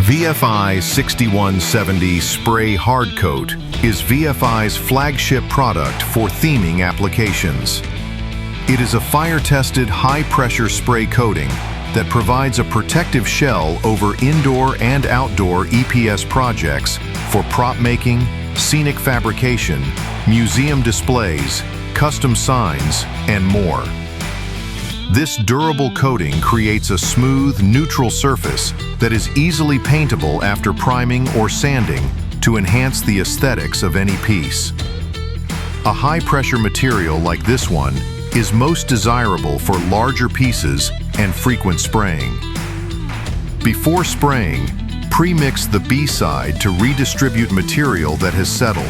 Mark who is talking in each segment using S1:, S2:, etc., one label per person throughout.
S1: VFI 6170 Spray Hard Coat is VFI's flagship product for theming applications. It is a fire-tested, high-pressure spray coating that provides a protective shell over indoor and outdoor EPS projects for prop making, scenic fabrication, museum displays, custom signs, and more. This durable coating creates a smooth, neutral surface that is easily paintable after priming or sanding to enhance the aesthetics of any piece. A high-pressure material like this one is most desirable for larger pieces and frequent spraying. Before spraying, premix the B side to redistribute material that has settled.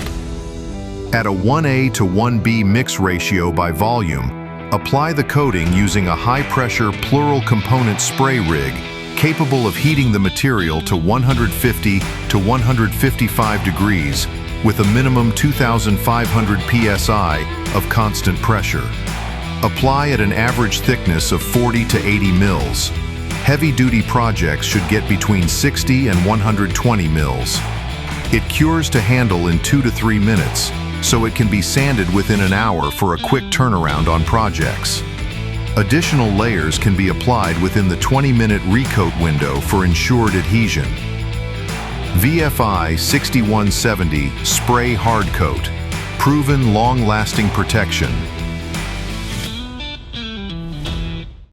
S1: At a 1A to 1B mix ratio by volume, apply the coating using a high-pressure plural-component spray rig capable of heating the material to 150 to 155 degrees with a minimum 2,500 psi of constant pressure. Apply at an average thickness of 40 to 80 mils. Heavy-duty projects should get between 60 and 120 mils. It cures to handle in 2 to 3 minutes, so it can be sanded within an hour for a quick turnaround on projects. Additional layers can be applied within the 20-minute recoat window for ensured adhesion. VFI 6170 Spray Hard Coat. Proven long-lasting protection.